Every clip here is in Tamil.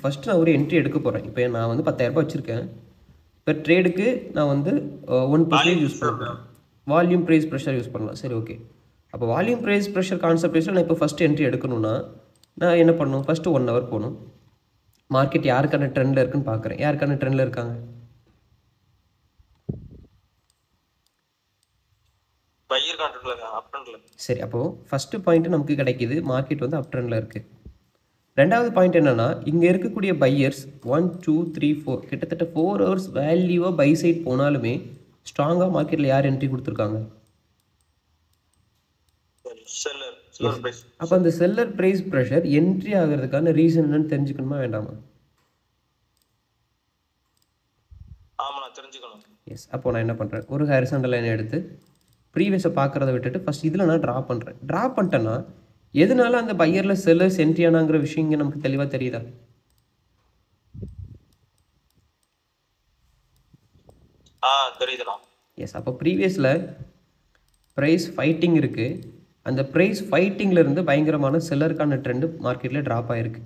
ஃபஸ்ட்டு நான் ஒரு என்ட்ரி எடுக்க போகிறேன். இப்போ நான் வந்து 10,000 ரூபாய் வச்சுருக்கேன். இப்போ ட்ரேடுக்கு நான் வந்து 1% யூஸ் பண்ண போகிறேன். வால்யூம் ப்ரைஸ் ப்ரெஷர் யூஸ் பண்ணலாம். சரி, ஓகே. அப்போ வால்யூம் ப்ரைஸ் ப்ரெஷர் கான்செப்ட் வச்சு நான் இப்போ ஃபஸ்ட்டு என்ட்ரி எடுக்கணும்னா நான் என்ன பண்ணணும்? ஃபஸ்ட்டு 1 ஹவர் போகணும். மார்க்கெட் யாருக்கான ட்ரெண்டில் இருக்குன்னு பார்க்குறேன். யாருக்கான ட்ரெண்டில் இருக்காங்க? சரி, அப்போது ஃபஸ்ட்டு பாயிண்ட்டு நமக்கு கிடைக்கிது. மார்க்கெட் வந்து அப் ட்ரெண்டில் இருக்குது. ரெண்டாவது பாயிண்ட் என்னன்னா, இங்கே இருக்கக்கூடிய பையர்ஸ் 1 2 3 4 கிட்டத்தட்ட 4 ஹவர்ஸ் வேல்யூவாக பை சைட் போனாலுமே ஸ்ட்ராங்காக மார்க்கெட்டில் யார் என்ட்ரி கொடுத்துருக்காங்க? அப்போ அந்த செல்லர் ப்ரைஸ் ப்ரெஷர் என்ட்ரி ஆகிறதுக்கான ரீசன் என்னன்னு தெரிஞ்சுக்கணுமா வேண்டாமா? எஸ். அப்போ நான் என்ன பண்ணுறேன்? ஒரு ஹாரிசான்டல் லைன் எடுத்து ப்ரீவியஸை பார்க்குறத விட்டுட்டு ஃபஸ்ட் இதில் நான் ட்ரா பண்ணுறேன். ட்ரா பண்ணிட்டேன்னா எதனால அந்த பையரில் செல்லர்ஸ் என்ட்ரி ஆனாங்கிற விஷயம் இங்கே நமக்கு தெளிவாக தெரியுதா? எஸ். அப்போ ப்ரீவியஸில் ப்ரைஸ் ஃபைட்டிங் இருக்குது. அந்த ப்ரைஸ் ஃபைட்டிங்கில் பயங்கரமான செல்லருக்கான ட்ரெண்டு மார்க்கெட்டில் ட்ராப் ஆகிருக்கு.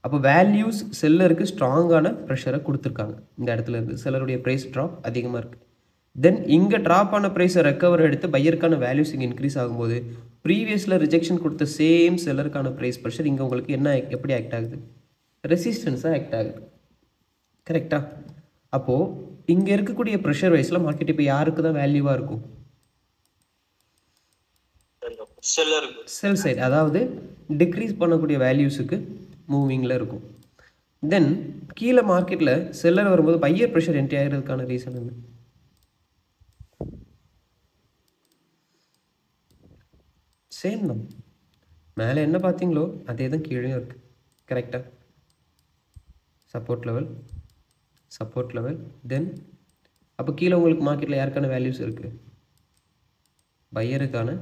அப்போ வேல்யூஸ் செல்லருக்கு ஸ்ட்ராங்கான ப்ரெஷரை கொடுத்துருக்காங்க. இந்த இடத்துல இருந்து செல்லருடைய ப்ரைஸ் ட்ராப் அதிகமாக இருக்குது. தென் இங்கே ட்ராப் ஆன ப்ரைஸை ரெக்கவர் எடுத்து பையருக்கான வேல்யூஸ் இங்கே இன்க்ரீஸ் ஆகும்போது ப்ரீவியஸில் ரிஜெக்ஷன் கொடுத்த சேம் செல்லருக்கான ப்ரைஸ் ப்ரெஷர் இங்கே உங்களுக்கு என்ன எப்படி ஆக்ட் ஆகுது? ரெசிஸ்டன்ஸாக ஆக்ட் ஆகுது. கரெக்டாக? அப்போது இங்கே இருக்கக்கூடிய ப்ரெஷர் வைஸில் மார்க்கெட் இப்போ யாருக்கு தான் வேல்யூவாக இருக்கும்? செல் சைடு, அதாவது டிக்ரீஸ் பண்ணக்கூடிய வேல்யூஸுக்கு மூவிங்கில் இருக்கும். தென் கீழே மார்க்கெட்டில் செல்லர் வரும்போது பையர் ப்ரெஷர் என்ட்ரி ஆகிறதுக்கான ரீசன் என்ன? சேம் தான். மேலே என்ன பார்த்தீங்களோ அதே தான் கீழே இருக்குது. கரெக்டாக? சப்போர்ட் லெவல் தென் அப்போ கீழே உங்களுக்கு மார்க்கெட்டில் யாருக்கான வேல்யூஸ் இருக்குது? பையருக்கான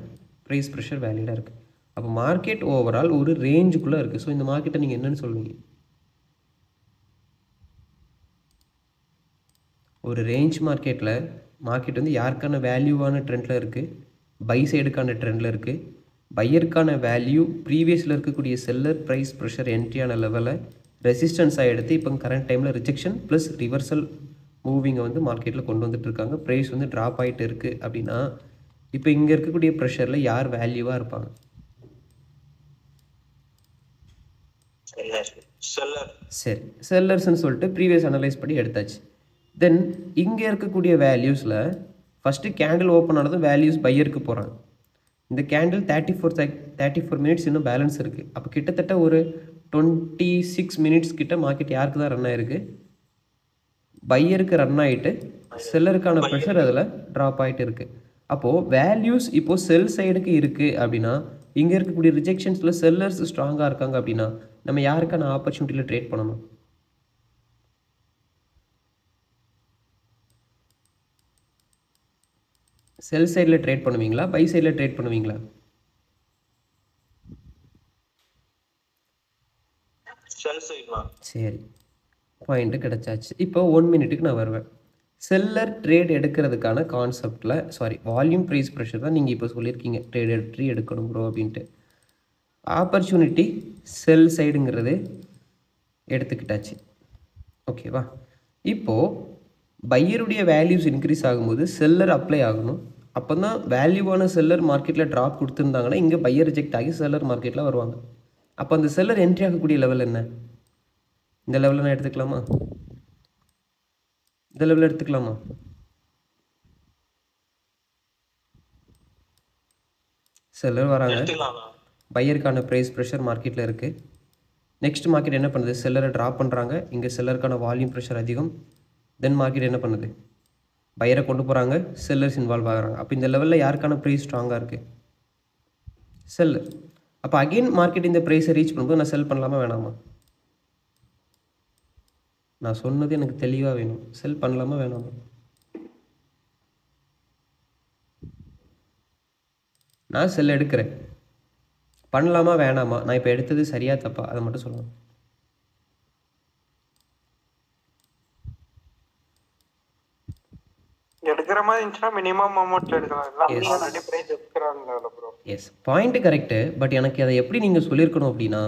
ப்ரைஸ் ப்ரெஷர் வேல்யூடாக இருக்குது. அப்போ மார்க்கெட் ஓவரால் ஒரு ரேஞ்சுக்குள்ளே இருக்குது. ஸோ இந்த மார்க்கெட்டை நீங்கள் என்னென்னு சொல்லுவீங்க? ஒரு ரேஞ்ச் மார்க்கெட்டில் மார்க்கெட் வந்து யாருக்கான வேல்யூவான ட்ரெண்டில் இருக்குது? பை சைடுக்கான ட்ரெண்டில் இருக்குது. பையருக்கான வேல்யூ ப்ரீவியஸில் இருக்கக்கூடிய செல்லர் ப்ரைஸ் ப்ரெஷர் என்ட்ரியான லெவலில் ரெசிஸ்டன்ஸாக எடுத்து இப்போ கரண்ட் டைமில் ரிஜெக்ஷன் ப்ளஸ் ரிவர்சல் மூவிங்கை வந்து மார்க்கெட்டில் கொண்டு வந்துட்டு இருக்காங்க. ப்ரைஸ் வந்து ட்ராப் ஆகிட்டு இருக்குது அப்படின்னா இப்போ இங்கே இருக்கக்கூடிய ப்ரெஷரில் யார் வேல்யூவாக இருப்பாங்க? சரி, செல்லர்ஸ்ன்னு சொல்லிட்டு ப்ரீவியஸ் அனலைஸ் பண்ணி எடுத்தாச்சு. தென் இங்கே இருக்கக்கூடிய வேல்யூஸில் ஃபஸ்ட்டு கேண்டில் ஓப்பன் ஆனதும் வேல்யூஸ் பையருக்கு போகிறாங்க. இந்த கேண்டில் 34 மினிட்ஸ் இன்னும் பேலன்ஸ் இருக்குது. அப்போ கிட்டத்தட்ட ஒரு 26 மினிட்ஸ் கிட்ட மார்க்கெட் யாருக்கு தான் ரன் ஆகிருக்கு? பையருக்கு ரன் ஆகிட்டு செல்லருக்கான ப்ரெஷர் அதில் ட்ராப் ஆகிட்டு இருக்குது. அப்போது வேல்யூஸ் இப்போது செல் சைடுக்கு இருக்குது அப்படின்னா இங்கே இருக்கக்கூடிய ரிஜெக்ஷன்ஸில் செல்லர்ஸ் ஸ்ட்ராங்காக இருக்காங்க அப்படின்னா நம்ம யாருக்கான ஆப்பர்ச்சுனிட்டியில் ட்ரேட் பண்ணணும்? செல் சைடில் ட்ரேட் பண்ணுவீங்களா, பை சைடில் ட்ரேட் பண்ணுவீங்களா? சரி, பாயிண்ட்டு கிடச்சாச்சு. இப்போ 1 மினிட்டுக்கு நான் வருவேன். செல்லர் ட்ரேட் எடுக்கிறதுக்கான கான்செப்டில் வால்யூம் ப்ரைஸ் ப்ரெஷர் தான் நீங்கள் இப்போ சொல்லியிருக்கீங்க ட்ரேட் எடுக்கணும் ப்ரோ அப்படின்ட்டு. ஆப்பர்ச்சுனிட்டி செல் சைடுங்கிறது எடுத்துக்கிட்டாச்சு. ஓகேவா? இப்போது பையருடைய வேல்யூஸ் இன்க்ரீஸ் ஆகும்போது செல்லர் அப்ளை ஆகணும். அப்போ தான் வேல்யூவான செல்லர் மார்க்கெட்டில் ட்ராப் கொடுத்துருந்தாங்கன்னா இங்கே பையர் ரிஜெக்ட் ஆகி செல்லர் மார்க்கெட்டில் வருவாங்க. அப்போ அந்த செல்லர் என்ட்ரி ஆகக்கூடிய லெவல் என்ன? இந்த லெவலில் நான் எடுத்துக்கலாமா? இந்த லெவலில் எடுத்துக்கலாமா? செல்லர் வராங்க, பையருக்கான ப்ரைஸ் ப்ரெஷர் மார்க்கெட்டில் இருக்குது. நெக்ஸ்ட் மார்க்கெட் என்ன பண்ணுது? செல்லரை ட்ராப் பண்ணுறாங்க. இங்கே செல்லருக்கான வால்யூம் ப்ரெஷர் அதிகம். தென் மார்க்கெட் என்ன பண்ணுது? பையரை கொண்டு போகிறாங்க, செல்லர்ஸ் இன்வால்வ் ஆகிறாங்க. அப்போ இந்த லெவலில் யாருக்கான ப்ரைஸ் ஸ்ட்ராங்காக இருக்குது? செல்லர். அப்போ அகெயின் மார்க்கெட் இந்த ப்ரைஸை ரீச் பண்ணும்போது நான் செல் பண்ணலாமா வேணாமா? நான் சொன்னது எனக்கு தெளிவாக வேணும். செல் பண்ணலாமா வேணாமா? நான் செல் எடுக்கிறேன். பண்ணலாமா வேணாமா? நான் இப்போ எடுத்தது சரியா தப்பா அதை மட்டும் சொல்லுங்கள். எடுக்கிற மாதிரி இருந்துச்சுன்னா மினிமம் அமௌண்ட்ல எடுக்கலாம். இல்ல ஆல்ரெடி பிரைஸ் எடுக்கறாங்கல bro. Yes, point correct. But எனக்கு அதை எப்படி நீங்கள் சொல்லியிருக்கணும் அப்படின்னா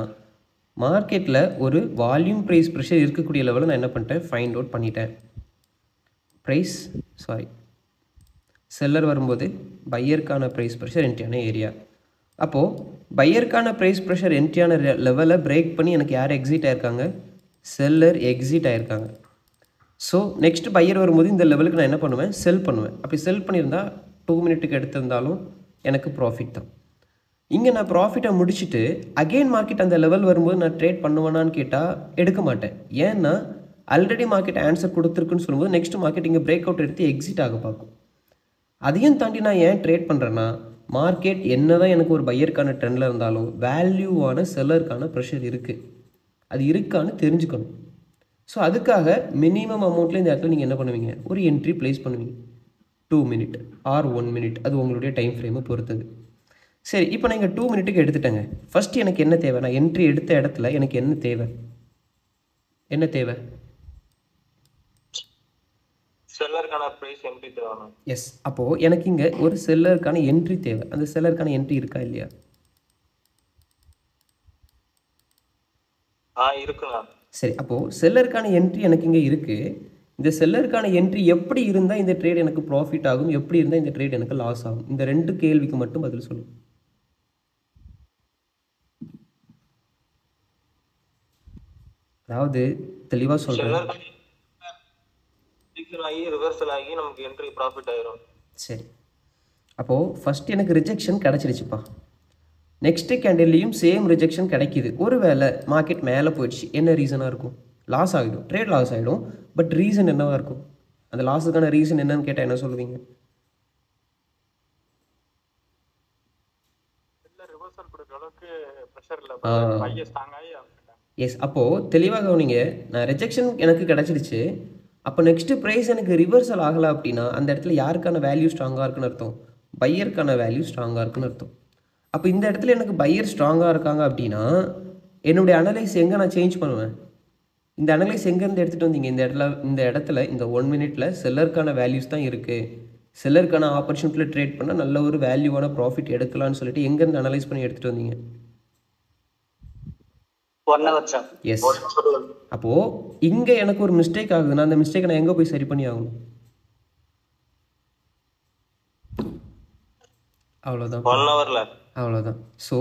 மார்க்கெட்டில் ஒரு வால்யூம் ப்ரைஸ் ப்ரெஷர் இருக்கக்கூடிய லெவலில் நான் என்ன பண்ணிட்டேன், ஃபைண்ட் அவுட் பண்ணிட்டேன். செல்லர் வரும்போது பையருக்கான ப்ரைஸ் ப்ரெஷர் என்ட்ரியான ஏரியா. அப்போது பையருக்கான ப்ரைஸ் ப்ரெஷர் என்ட்ரியான லெவலை பிரேக் பண்ணி எனக்கு யார் எக்ஸிட் ஆயிருக்காங்க, செல்லர் எக்ஸிட் ஆயிருக்காங்க. ஸோ நெக்ஸ்ட் பையர் வரும்போது இந்த லெவலுக்கு நான் என்ன பண்ணுவேன், செல் பண்ணுவேன். அப்படி செல் பண்ணியிருந்தா 2 மினிட்டுக்கு எடுத்திருந்தாலும் எனக்கு ப்ராஃபிட் தான். இங்கே நான் ப்ராஃபிட்டை முடிச்சுட்டு அகெயின் மார்க்கெட் அந்த லெவல் வரும்போது நான் ட்ரேட் பண்ணுவேனான்னு கேட்டால் எடுக்க மாட்டேன். ஏன்னா ஆல்ரெடி மார்க்கெட் ஆன்சர் கொடுத்துருக்குன்னு சொல்லும்போது நெக்ஸ்ட் மார்க்கெட் இங்கே பிரேக் அவுட் எடுத்து எக்ஸிட் ஆக பார்க்கும். அதையும் தாண்டி நான் ஏன் ட்ரேட் பண்ணுறேன்னா, மார்க்கெட் என்ன தான் எனக்கு ஒரு பையருக்கான ட்ரெண்டில் இருந்தாலும் வேல்யூவான செல்லருக்கான ப்ரெஷர் இருக்குது, அது இருக்கான்னு தெரிஞ்சுக்கணும். ஸோ அதுக்காக மினிமம் அமௌண்ட்டில் இந்த இடத்துல நீங்கள் என்ன பண்ணுவீங்க, ஒரு என்ட்ரி ப்ளேஸ் பண்ணுவீங்க. 2 மினிட் ஆர் 1 மினிட், அது உங்களுடைய டைம் ஃப்ரேமை பொறுத்தது. சரி, இப்போ நான் இங்கே 2 மினிட்டுக்கு எடுத்துட்டேங்க. ஃபஸ்ட்டு எனக்கு என்ன தேவை, நான் என்ட்ரி எடுத்த இடத்துல எனக்கு என்ன தேவை, செல்லருக்கான பிரைஸ் என்ட்ரி தேவை. எஸ். அப்போது எனக்கு இங்கே ஒரு செல்லருக்கான என்ட்ரி தேவை. அந்த செல்லருக்கான என்ட்ரி இருக்கா இல்லையா? இருக்குண்ணா. சரி, அப்போது செல்லருக்கான என்ட்ரி எனக்கு இங்கே இருக்குது. இந்த செல்லருக்கான என்ட்ரி எப்படி இருந்தால் இந்த ட்ரேட் எனக்கு ப்ராஃபிட் ஆகும், எப்படி இருந்தால் இந்த ட்ரேட் எனக்கு லாஸ் ஆகும், இந்த 2 கேள்விக்கு மட்டும் பதில் சொல்லுங்கள். அதாவது தெளிவாக சொல்கிறேன். ரிவர்சல் ஆகி நமக்கு என்ட்ரி ப்ராஃபிட் ஆயிரும். சரி, அப்போது ஃபஸ்ட் எனக்கு ரிஜெக்ஷன் கிடச்சிருச்சுப்பா. நெக்ஸ்ட்டு கேண்டில்லையும் சேம் ரிஜெக்ஷன் கிடைக்கிது. ஒருவேளை மார்க்கெட் மேலே போயிடுச்சு, என்ன ரீசனாக இருக்கும், லாஸ் ஆகிடும், ட்ரேட் லாஸ் ஆகிடும். பட் ரீசன் என்னவாக இருக்கும், அந்த லாஸுக்கான ரீசன் என்னன்னு கேட்டால் என்ன சொல்லுவீங்க? எஸ். அப்போது தெளிவாக கவனிங்க, நான் ரிஜெக்ஷன் எனக்கு கிடச்சிடுச்சு. அப்போ நெக்ஸ்ட்டு ப்ரைஸ் எனக்கு ரிவர்சல் ஆகலை அப்படின்னா அந்த இடத்துல யாருக்கான வேல்யூ ஸ்ட்ராங்காக இருக்குன்னு அர்த்தம், பையருக்கான வேல்யூ ஸ்ட்ராங்காக இருக்குன்னு அர்த்தம். அப்போ இந்த இடத்துல எனக்கு பையர் ஸ்ட்ராங்காக இருக்காங்க அப்படின்னா என்னுடைய அனலைஸ் எங்கே நான் சேஞ்ச் பண்ணுவேன், இந்த அனலைஸ் எங்கேருந்து எடுத்துகிட்டு வந்தீங்க, இந்த இடத்துல இந்த 1 மினிட்ல செல்லருக்கான வேல்யூஸ் தான் இருக்குது, செல்லருக்கான ஆப்பர்ச்சுனிட்டியில் ட்ரேட் பண்ணால் நல்ல ஒரு வேல்யூவான ப்ராஃபிட் எடுக்கலாம்னு சொல்லிட்டு எங்கேருந்து அனலைஸ் பண்ணி எடுத்துகிட்டு வந்தீங்க? எஸ். அப்போது இங்கே எனக்கு ஒரு மிஸ்டேக் ஆகுதுன்னா அந்த மிஸ்டேக்கை நான் எங்கே போய் சரி பண்ணி ஆகணும்? அவ்வளோதான். ஸோ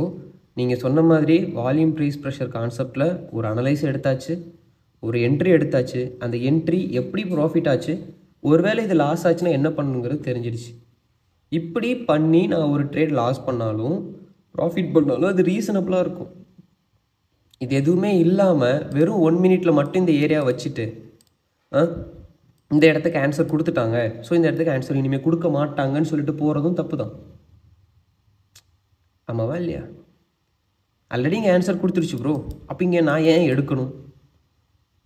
நீங்கள் சொன்ன மாதிரி வால்யூம் ப்ரைஸ் ப்ரெஷர் கான்செப்டில் ஒரு அனலைஸ் எடுத்தாச்சு, ஒரு என்ட்ரி எடுத்தாச்சு. அந்த என்ட்ரி எப்படி ப்ராஃபிட் ஆச்சு, ஒருவேளை இது லாஸ் ஆச்சுன்னா என்ன பண்ணணுங்கிறது தெரிஞ்சிடுச்சு. இப்படி பண்ணி நான் ஒரு ட்ரேட் லாஸ் பண்ணாலும் ப்ராஃபிட் பண்ணாலும் அது ரீசனபிளாக இருக்கும். இது எதுவுமே இல்லாமல் வெறும் 1 மினிட்ல மட்டும் இந்த ஏரியா வச்சுட்டு இந்த இடத்துக்கு ஆன்சர் கொடுத்துட்டாங்க, ஸோ இந்த இடத்துக்கு ஆன்சர் இனிமேல் கொடுக்க மாட்டாங்கன்னு சொல்லிட்டு போகிறதும் தப்பு தான். ஆமாவா இல்லையா? ஆல்ரெடி இங்கே ஆன்சர் கொடுத்துருச்சு ப்ரோ, அப்போ இங்கே நான் ஏன் எடுக்கணும்?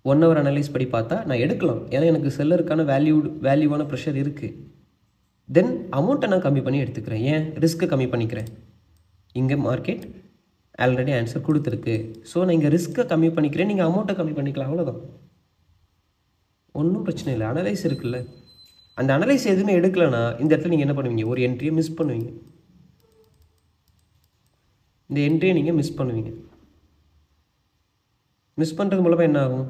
1 ஹவர் அனலைஸ் படி பார்த்தா நான் எடுக்கலாம், ஏன்னா எனக்கு செல்லருக்கான வேல்யூவான ப்ரெஷர் இருக்குது. தென் அமௌண்ட்டை நான் கம்மி பண்ணி எடுத்துக்கிறேன். ஏன்? ரிஸ்க்கை கம்மி பண்ணிக்கிறேன். இங்கே மார்க்கெட் ஆல்ரெடி ஆன்சர் கொடுத்துருக்கு, ஸோ நான் இங்கே ரிஸ்க்கை கம்மி பண்ணிக்கிறேன், நீங்கள் அமௌண்ட்டை கம்மி பண்ணிக்கலாம், அவ்வளோதான். ஒன்றும் பிரச்சனை இல்லை. அனலைஸ் இருக்குல்ல, அந்த அனலைஸ் எதுவுமே எடுக்கலைன்னா இந்த இடத்துல நீங்கள் என்ன பண்ணுவீங்க, ஒரு என்ட்ரியை மிஸ் பண்ணுவீங்க. இந்த என்ட்ரியை நீங்கள் மிஸ் பண்ணுவீங்க. மிஸ் பண்ணுறது மூலமாக என்ன ஆகும்,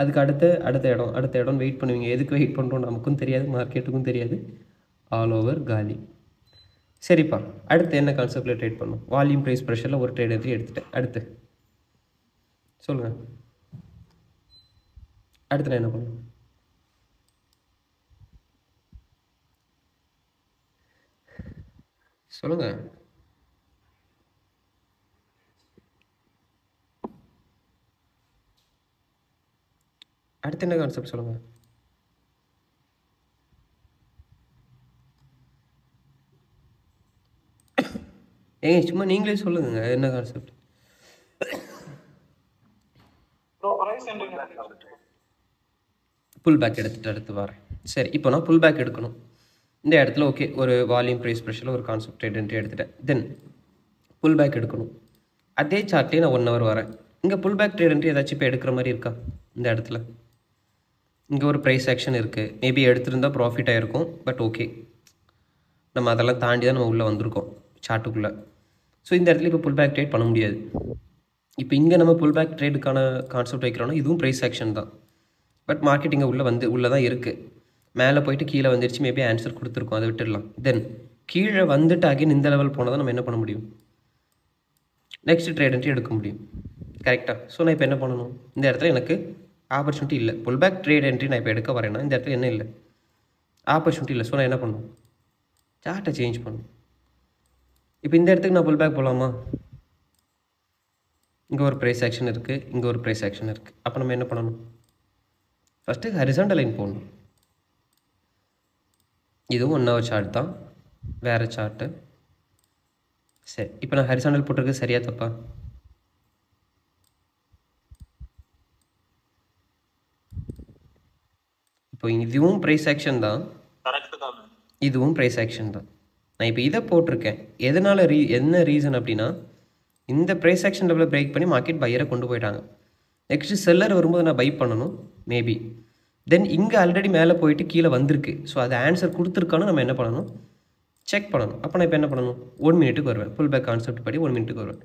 அதுக்கு அடுத்த இடம் வெயிட் பண்ணுவீங்க. எதுக்கு வெயிட் பண்ணுறோம் நமக்கும் தெரியாது, மார்க்கெட்டுக்கும் தெரியாது, ஆல் ஓவர் காலி. சரிப்பா, அடுத்து என்ன கான்செப்டில் ட்ரேட் பண்ணும்? வால்யூம் ப்ரைஸ் ப்ரெஷரில் ஒரு ட்ரேட் எடுத்துட்டேன். அடுத்து சொல்லுங்கள், அடுத்து நான் என்ன பண்ணும்? சொல்லுங்கள். அடுத்து என்ன கான்செப்ட் சொல்லுங்கள். ஏங்க சும்மா நீங்களே சொல்லுங்க, என்ன கான்செப்ட்? புல் பேக் எடுத்துகிட்டு அடுத்து வரேன். சரி, இப்போ நான் புல் பேக் எடுக்கணும். இந்த இடத்துல ஓகே, ஒரு வால்யூம் ப்ரைஸ் ப்ரெஷரில் ஒரு கான்செப்ட் ட்ரேட் எடுத்துட்டேன். தென் புல் பேக் எடுக்கணும். அதே சார்ட்லேயே நான் 1 ஹவர் வரேன். இங்கே புல் பேக் ட்ரேட் ஏதாச்சும் இப்போ எடுக்கிற மாதிரி இருக்கா? இந்த இடத்துல இங்கே ஒரு ப்ரைஸ் ஆக்ஷன் இருக்குது, மேபி எடுத்திருந்தால் ப்ராஃபிட் ஆகிருக்கும். பட் ஓகே, நம்ம அதெல்லாம் தாண்டி தான் நம்ம உள்ளே வந்திருக்கோம் சார்ட்டுக்குள்ளே. ஸோ இந்த இடத்துல இப்போ புல் பேக் ட்ரேட் பண்ண முடியாது. இப்போ இங்கே நம்ம புல் பேக் ட்ரேடுக்கான கான்செப்ட் வைக்கிறோன்னா இதுவும் ப்ரைஸ் ஆக்ஷன் தான். பட் மார்க்கெட் இங்கே உள்ளே தான் இருக்குது. மேலே போயிட்டு கீழே வந்துருச்சு, மேபி ஆன்சர் கொடுத்துருக்கோம், அதை விட்டுடலாம். தென் கீழே வந்துட்டு அகைன் இந்த லெவல் போனால் தான் நம்ம என்ன பண்ண முடியும், நெக்ஸ்ட் ட்ரேட் என்ட்ரி எடுக்க முடியும். கரெக்டாக? ஸோ நான் இப்போ என்ன பண்ணணும், இந்த இடத்துல எனக்கு ஆப்பர்ச்சுனிட்டி இல்லை. புல் பேக் ட்ரேட் என்ட்ரி நான் இப்போ எடுக்க வரேன்னா இந்த இடத்துல என்ன இல்லை, ஆப்பர்ச்சுனிட்டி இல்லை. ஸோ நான் என்ன பண்ணணும், சார்ட்டை சேஞ்ச் பண்ணணும். இப்போ இந்த இடத்துக்கு நான் புல் பேக் போகலாமா? இங்கே ஒரு ப்ரைஸ் ஆக்ஷன் இருக்குது, இங்கே ஒரு ப்ரைஸ் ஆக்ஷன் இருக்குது. அப்போ நம்ம என்ன பண்ணணும், ஃபஸ்ட்டு ஹரிசாண்டல் லைன் போடணும். இதுவும் 1 hour சார்ட் தான், வேறு சார்ட்டு. சரி, இப்போ நான் ஹரிசாண்டல் போட்டிருக்கு சரியா தப்பா? இப்போ இதுவும் ப்ரைஸ் ஆக்ஷன் தான், இதுவும் ப்ரைஸ் ஆக்ஷன் தான். நான் இப்போ இதை போட்டிருக்கேன். எதனால் என்ன ரீசன் அப்படின்னா, இந்த ப்ரைஸ் ஆக்ஷன் லெவலில் பிரேக் பண்ணி மார்க்கெட் பையரை கொண்டு போயிட்டாங்க. நெக்ஸ்ட்டு செல்லர் வரும்போது நான் பை பண்ணணும் மேபி. தென் இங்கே ஆல்ரெடி மேலே போயிட்டு கீழே வந்திருக்கு. ஸோ அது ஆன்சர் கொடுத்துருக்கான்னு நம்ம என்ன பண்ணணும், செக் பண்ணணும். அப்போ நான் இப்போ என்ன பண்ணணும், 1 minute-க்கு வருவேன். புல் பேக் கான்செப்ட் படி 1 minute-க்கு வருவேன்.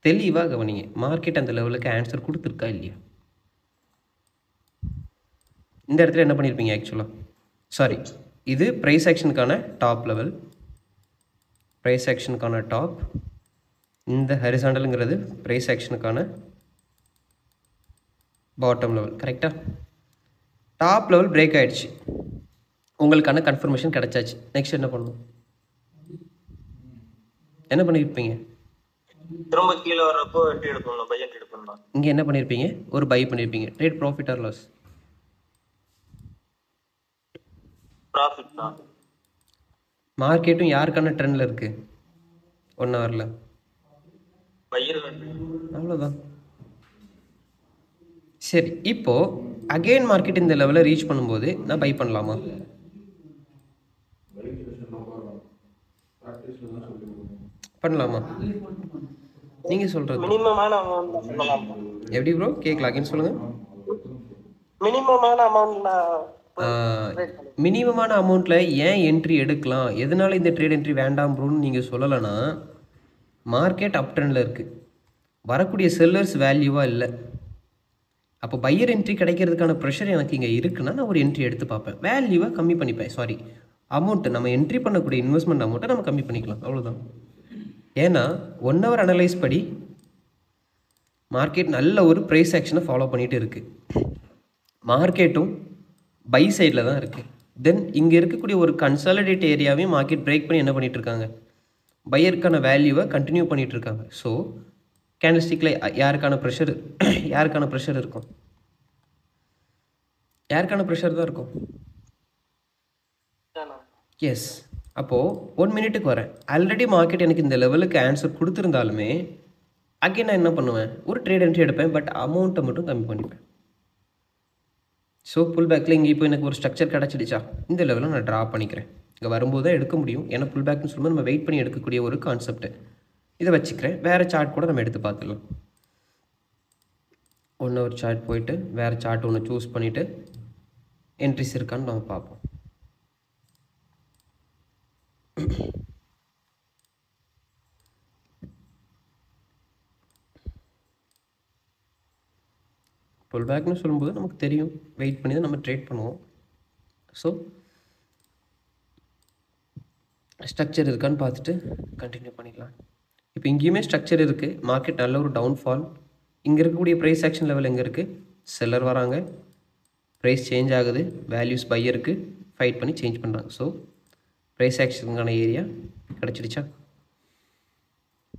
தெளிவாக கவனிங்க, மார்க்கெட் அந்த லெவலுக்கு ஆன்சர் கொடுத்துருக்கா இல்லையா. இந்த இடத்துல என்ன பண்ணியிருப்பீங்க ஆக்சுவலாக, சாரி, இது ப்ரைஸ் ஆக்ஷனுக்கான டாப் லெவல், ப்ரைஸ் ஆக்ஷனுக்கான டாப். இந்த ஹரிசாண்டலுங்கிறது ப்ரைஸ் ஆக்ஷனுக்கான பாட்டம் லெவல். கரெக்டாக? டாப் லெவல் பிரேக் ஆகிடுச்சு, உங்களுக்கான கன்ஃபர்மேஷன் கிடச்சாச்சு. நெக்ஸ்ட் என்ன பண்ணணும், என்ன பண்ணியிருப்பீங்க, திரும்ப கீழே வரப்போ என்ட்ரி எடுக்கணும், பை என்ட்ரி எடுக்கணும். இங்கே என்ன பண்ணியிருப்பீங்க, ஒரு பை பண்ணியிருப்பீங்க. Trade profit or loss? Profit தான். மார்க்கெட்டும் யாருக்கான ட்ரெண்டில் இருக்குது 1 hour-ல்? பையர். அவ்வளோதான். சரி, இப்போது அகெயின் மார்க்கெட் இந்த லெவலில் ரீச் பண்ணும்போது நான் பை பண்ணலாமா? பண்ணலாமா? நீங்கள் சொல்கிறது மினிமமான அமௌண்ட் சொல்லலாம். எப்படி ப்ரோ, கேட்கல, அகைன் சொல்லுங்கள். மினிமமான அமௌண்ட்ல மினிமமான அமௌண்ட்டில் ஏன் என்ட்ரி எடுக்கலாம், எதனால் இந்த ட்ரேட் என்ட்ரி வேண்டாம் ப்ரோன்னு நீங்கள் சொல்லலைன்னா, மார்க்கெட் அப் ட்ரெண்டில் இருக்குது, வரக்கூடிய செல்லர்ஸ் வேல்யூவாக இல்லை. அப்போ பையர் என்ட்ரி கிடைக்கிறதுக்கான ப்ரெஷர் எனக்கு இங்கே இருக்குன்னா நான் ஒரு என்ட்ரி எடுத்து பார்ப்பேன், வேல்யூவை கம்மி பண்ணிப்பேன். சாரி, அமௌண்ட்டு நம்ம என்ட்ரி பண்ணக்கூடிய இன்வெஸ்ட்மெண்ட் அமௌண்ட்டை நம்ம கம்மி பண்ணிக்கலாம், அவ்வளோதான். ஏன்னா 1 hour அனலைஸ் படி மார்க்கெட் நல்ல ஒரு ப்ரைஸ் ஆக்ஷனை ஃபாலோ பண்ணிகிட்டு இருக்குது, மார்க்கெட்டும் பை சைடில் தான் இருக்குது. தென் இங்கே இருக்கக்கூடிய ஒரு கன்சாலிடேட் ஏரியாவையும் மார்க்கெட் பிரேக் பண்ணி என்ன பண்ணிகிட்டு இருக்காங்க, பையருக்கான வேல்யூவை கண்டினியூ பண்ணிகிட்டு இருக்காங்க. ஸோ கேண்டில்ஸ்டிக்கில் யாருக்கான ப்ரெஷர் இருக்கும், யாருக்கான ப்ரெஷர் தான் இருக்கும். எஸ். அப்போது 1 minute-க்கு வரேன். ஆல்ரெடி மார்க்கெட் எனக்கு இந்த லெவலுக்கு ஆன்சர் கொடுத்துருந்தாலுமே அகைன் நான் என்ன பண்ணுவேன், ஒரு ட்ரேட் என்ட்ரி எடுப்பேன், பட் அமௌண்ட்டை மட்டும் கம்மி பண்ணிப்பேன். ஸோ புல் பேக்கில் இங்கே இப்போ எனக்கு ஒரு ஸ்ட்ரக்சர் கிடச்சிடுச்சா, இந்த லெவலில் நான் ட்ரா பண்ணிக்கிறேன். இங்கே வரும்போது தான் எடுக்க முடியும், ஏன்னா புல் பேக்னு சொல்லும்போது நம்ம வெயிட் பண்ணி எடுக்கக்கூடிய ஒரு கான்செப்ட். இதை வச்சுக்கிறேன். வேறு சார்ட் கூட நம்ம எடுத்து பார்த்துடலாம். 1 hour சார்ட் போயிட்டு வேறு சார்ட் ஒன்று சூஸ் பண்ணிவிட்டு என்ட்ரிஸ் இருக்கான்னு நம்ம பார்ப்போம். புல் பேக்னு சொல்லும்போது நமக்கு தெரியும், வெயிட் பண்ணி தான் நம்ம ட்ரேட் பண்ணுவோம். ஸோ ஸ்ட்ரக்சர் இருக்கான்னு பார்த்துட்டு கண்டினியூ பண்ணிக்கலாம். இப்போ இங்கேயுமே ஸ்ட்ரக்சர் இருக்குது, மார்க்கெட் நல்ல ஒரு டவுன்ஃபால். இங்கே இருக்கக்கூடிய ப்ரைஸ் ஆக்ஷன் லெவல் எங்கே இருக்குது, செல்லர் வராங்க, ப்ரைஸ் சேஞ்ச் ஆகுது, வேல்யூஸ் பையருக்கு ஃபைட் பண்ணி சேஞ்ச் பண்ணுறாங்க. ஸோ ப்ரைஸ் ஆக்ஷனுக்கான ஏரியா கிடச்சிடுச்சா,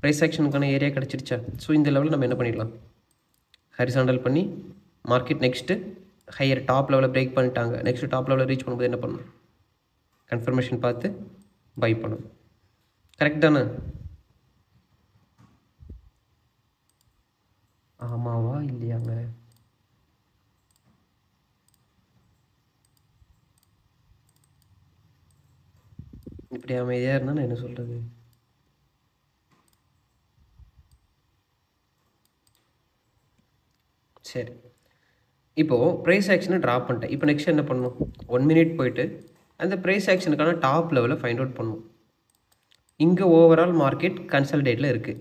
ப்ரைஸ் ஆக்ஷனுக்கான ஏரியா கிடச்சிடுச்சா. ஸோ இந்த லெவலில் நம்ம என்ன பண்ணிடலாம், ஹரிசாண்டல் பண்ணி மார்க்கெட் நெக்ஸ்ட்டு ஹையர் டாப் லெவலில் பிரேக் பண்ணிட்டாங்க. நெக்ஸ்ட்டு டாப் லெவலில் ரீச் பண்ணும்போது என்ன பண்ணணும், கன்ஃபர்மேஷன் பார்த்து பை பண்ணணும். கரெக்ட் தானே? ஆமாவா இல்லையாங்க? இப்படி அமைதியாக இருந்தால் நான் என்ன சொல்கிறது. சரி, இப்போது ப்ரைஸ் ஆக்ஷனை ட்ராப் பண்ணிட்டேன். இப்போ நெக்ஸ்ட் என்ன பண்ணணும், 1 minute போயிட்டு அந்த ப்ரைஸ் ஆக்ஷனுக்கான டாப் லெவலை ஃபைண்ட் அவுட் பண்ணணும். இங்கே ஓவரால் மார்க்கெட் கன்சாலிடேட்டில் இருக்குது.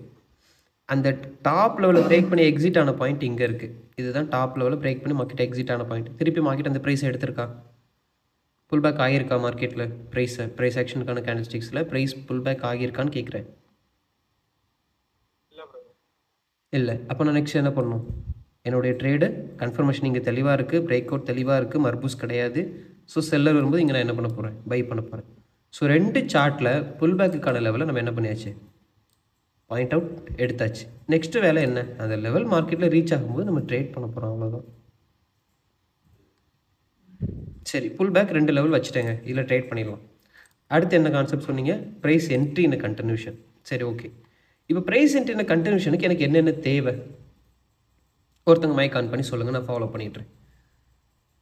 அந்த டாப் லெவலில் பிரேக் பண்ணி எக்ஸிட் ஆன பாயிண்ட் இங்கே இருக்குது. இதுதான் டாப் லெவலில் பிரேக் பண்ணி மார்க்கெட் எக்ஸிட் ஆன பாயிண்ட். திருப்பி மார்க்கெட் அந்த ப்ரைஸ் எடுத்திருக்கா, புல் பேக் ஆகியிருக்கா மார்க்கெட்டில்? ப்ரைஸ் ஆக்ஷனுக்கான கேண்டில்ஸ்டிக்ஸில் ப்ரைஸ் புல் பேக் ஆகியிருக்கான்னு கேட்குறேன். இல்லை. அப்போ நான் நெக்ஸ்ட் என்ன பண்ணணும்? என்னுடைய ட்ரேடு கன்ஃபர்மேஷன் இங்கே தெளிவாக இருக்குது, பிரேக் அவுட் தெளிவாக இருக்குது, மர்பூஸ் கிடையாது. ஸோ செல்லர் வரும்போது இங்கே நான் என்ன பண்ண போகிறேன்? பை பண்ண போகிறேன். ஸோ 2 சார்ட்டில் புல் பேக்குக்கான லெவலில் நம்ம என்ன பண்ணியாச்சு? பாயிண்ட் அவுட் எடுத்தாச்சு. நெக்ஸ்ட்டு வேலை என்ன? அந்த லெவல் மார்க்கெட்டில் ரீச் ஆகும்போது நம்ம ட்ரேட் பண்ண போகிறோம், அவ்வளோதான். சரி, புல் பேக் 2 லெவல் வச்சுட்டேங்க, இதில் ட்ரேட் பண்ணிடலாம். அடுத்து என்ன கான்செப்ட் சொன்னீங்க? Price entry in continuation. சரி, ஓகே. இப்போ ப்ரைஸ் என்ட்ரி இன் கண்டினியூஷனுக்கு எனக்கு என்னென்ன தேவை? ஒருத்தங்க மைக் ஆன் பண்ணி சொல்லுங்கள், நான் ஃபாலோ பண்ணிட்டுறேன்.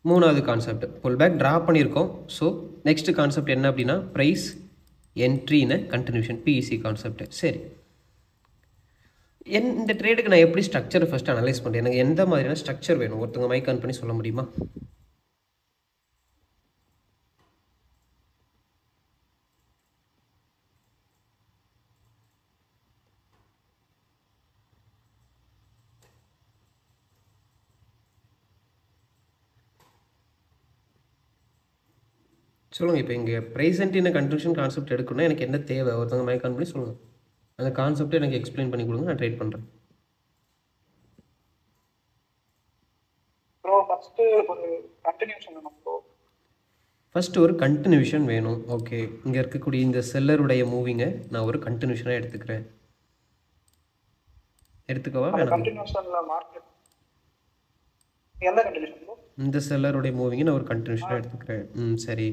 3வது கான்செப்ட், புல் பேக் ட்ரா பண்ணியிருக்கோம். ஸோ நெக்ஸ்ட் கான்செப்ட் என்ன அப்படின்னா price entry in continuation, PEC concept. சரி, இந்த ட்ரேடுக்கு நான் எப்படி ஸ்ட்ரக்சரை ஃபஸ்ட்டு அனலைஸ் பண்ணுறேன்? எனக்கு எந்த மாதிரியான ஸ்ட்ரக்சர் வேணும்? ஒருத்தங்க மைக் ஆன் பண்ணி சொல்ல முடியுமா? சொல்லுங்கள். இப்போ இங்கே price entry in continuation concept எடுக்கணும்னா எனக்கு என்ன தேவை? ஒருத்தங்க மைக் ஆன் பண்ணி சொல்லுங்கள். அந்த கான்செப்டை எனக்கு எக்ஸ்பிளைன் பண்ணி கொடுங்க, நான் ட்ரேட் பண்ணுறேன். ப்ரோ ஃபர்ஸ்ட் ஒரு கண்டினியூஷன் வேணும் ப்ரோ. ஃபஸ்ட்டு ஒரு கண்டினியூஷன் வேணும். ஓகே, இங்கே இருக்கக்கூடிய இந்த செல்லருடைய மூவிங்கை நான் ஒரு கண்டினியூஷனாக எடுத்துக்கிறேன். எடுத்துக்கவா வேணாம்? கண்டினியூஷன்ல மார்க்கெட் எந்த கண்டினியூஷன் ப்ரோ? இந்த செல்லருடைய மூவிங்கை நான் ஒரு கண்டினியூஷனாக எடுத்துக்கிறேன். சரி.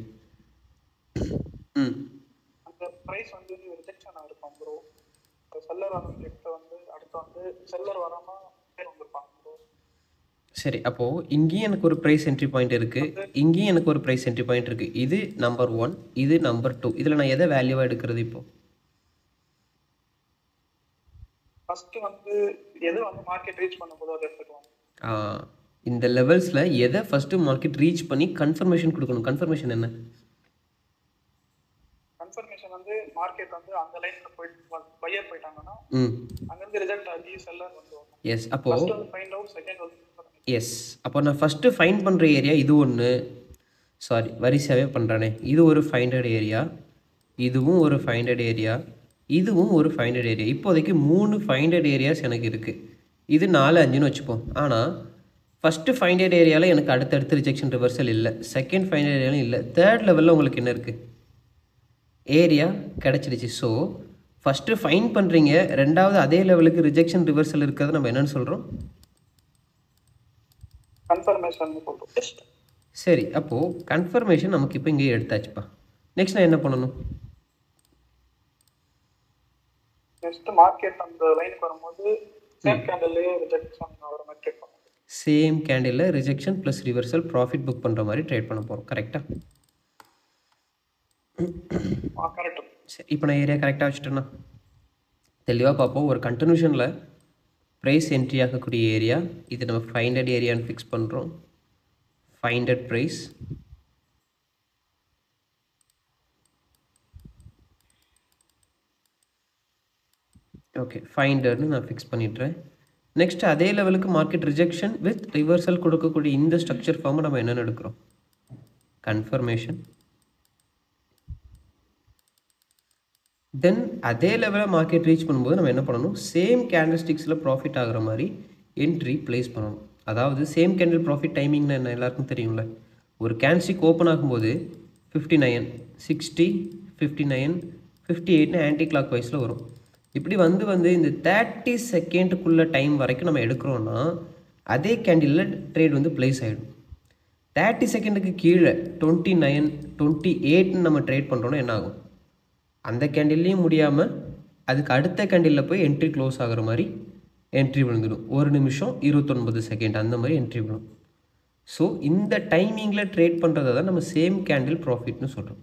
அந்த பிரைஸ் வந்து ரிஜெக்ஷன் ஆயிருக்கும் ப்ரோ. செல்லர் வந்து அடுத்து வந்து செல்லர் வராம வந்திருப்பாங்க ப்ரோ. சரி, அப்போது இங்கேயும் எனக்கு ஒரு ப்ரைஸ் என்ட்ரி பாயிண்ட் இருக்குது, இங்கேயும் எனக்கு ஒரு ப்ரைஸ் என்ட்ரி பாயிண்ட் இருக்குது. இது நம்பர் 1, இது நம்பர் 2. இதில் நான் எதை வேல்யூவாக எடுக்கிறது? இப்போ ஃபர்ஸ்ட் வந்து எது வந்து மார்க்கெட் ரீச் பண்ணும்போது அதை எடுத்துக்கலாம். இந்த லெவல்ஸில் எதை ஃபஸ்ட்டு மார்க்கெட் ரீச் பண்ணி கன்ஃபர்மேஷன் கொடுக்கணும்? கன்ஃபர்மேஷன் என்ன? கன்ஃபர்மேஷன் வந்து மார்க்கெட் வந்து அந்த லைன்ல போயிட்டு பையர் போயிட்டாங்கன்னா அங்கிருந்து ரிஜெக்ட் ஆகி செல்லர் வந்து எஸ். அப்போ ஃபைண்ட் அவுட், செகண்ட் வந்து எஸ். அப்போ நான் ஃபஸ்ட்டு ஃபைண்ட் பண்ணுற ஏரியா இது ஒன்று. சாரி, வரிசையாகவே பண்ணுறானே. இது ஒரு ஃபைண்டட் ஏரியா, இதுவும் ஒரு ஃபைண்டட் ஏரியா, இதுவும் ஒரு ஃபைண்டட் ஏரியா. இப்போதைக்கு 3 ஃபைண்டட் ஏரியாஸ் எனக்கு இருக்குது. இது 4, 5ன்னு வச்சுப்போம். ஆனால் ஃபஸ்ட்டு ஃபைண்டட் ஏரியாவில் எனக்கு அடுத்தடுத்து ரிஜெக்ஷன் ரிவர்சல் இல்லை, செகண்ட் ஃபைண்டட் ஏரியாலும் இல்லை, தேர்ட் லெவலில் உங்களுக்கு என்ன இருக்குது? ஏரியா கிடச்சிடுச்சு. ஸோ ஃபஸ்ட்டு ஃபைன் பண்ணுறீங்க, ரெண்டாவது அதே லெவலுக்கு ரிஜெக்ஷன் ரிவர்சல் இருக்கிறத நம்ம என்னென்னு சொல்கிறோம்? கன்ஃபர்மேஷன். சரி, அப்போது கன்ஃபர்மேஷன் நமக்கு இப்போ இங்கே எடுத்தாச்சுப்பா. நெக்ஸ்ட் நான் என்ன பண்ணணும்? நெக்ஸ்ட் மார்க்கெட் அந்த லைனுக்கு வரும்போது சேம் கேண்டில்லே ரிஜெக்ஷன் வர மாதிரி ட்ரேட் பண்ணணும். சேம் கேண்டிலில் rejection plus reversal profit book பண்ணுற மாதிரி ட்ரேட் பண்ண போகிறோம். கரெக்டாக? கரெக்ட். சரி, இப்போ நான் ஏரியா கரெக்டாக வச்சுட்டேன்னா தெளிவாக பார்ப்போம். ஒரு கண்டினியூஷனில் ப்ரைஸ் என்ட்ரி ஆகக்கூடிய ஏரியா இது நம்ம ஃபைண்டட் ஏரியான்னு ஃபிக்ஸ் பண்ணுறோம். ஃபைண்டட் ப்ரைஸ், ஓகே, ஃபைண்டர்னு நான் ஃபிக்ஸ் பண்ணிடுறேன். நெக்ஸ்ட் அதே லெவலுக்கு மார்க்கெட் ரிஜெக்ஷன் வித் ரிவர்சல் கொடுக்கக்கூடிய இந்த ஸ்ட்ரக்சர் ஃபார்மை நம்ம என்னென்னு எடுக்கிறோம்? கன்ஃபர்மேஷன். தென் அதே லெவலில் மார்க்கெட் ரீச் பண்ணும்போது நம்ம என்ன பண்ணணும்? சேம் கேண்டில்ஸ்டிக்ஸில் ப்ராஃபிட் ஆகிற மாதிரி என்ட்ரி ப்ளேஸ் பண்ணணும். அதாவது சேம் கேண்டில் ப்ராஃபிட் டைமிங்னு என்ன எல்லாருக்கும் தெரியும்ல. ஒரு கேண்டில்ஸ்டிக் ஓப்பன் ஆகும்போது 59, 60, 59, 58ன்னு ஆன்டி கிளாக் வைஸில் வரும். இப்படி வந்து இந்த 30 செகண்டுக்குள்ளே டைம் வரைக்கும் நம்ம எடுக்கிறோன்னா அதே கேண்டிலில் ட்ரேட் வந்து ப்ளேஸ் ஆகிடும். 30 செகண்டுக்கு கீழே 29, 28ன்னு நம்ம ட்ரேட் பண்ணுறோன்னா என்ன ஆகும்? அந்த கேண்டில்லையும் முடியாமல் அதுக்கு அடுத்த கேண்டிலில் போய் என்ட்ரி க்ளோஸ் ஆகிற மாதிரி என்ட்ரி விழுந்துடும். 1 நிமிஷம் 29 செகண்ட் அந்த மாதிரி என்ட்ரி விழும். ஸோ இந்த டைமிங்கில் ட்ரேட் பண்ணுறதை தான் நம்ம சேம் கேண்டில் ப்ராஃபிட்னு சொல்கிறோம்.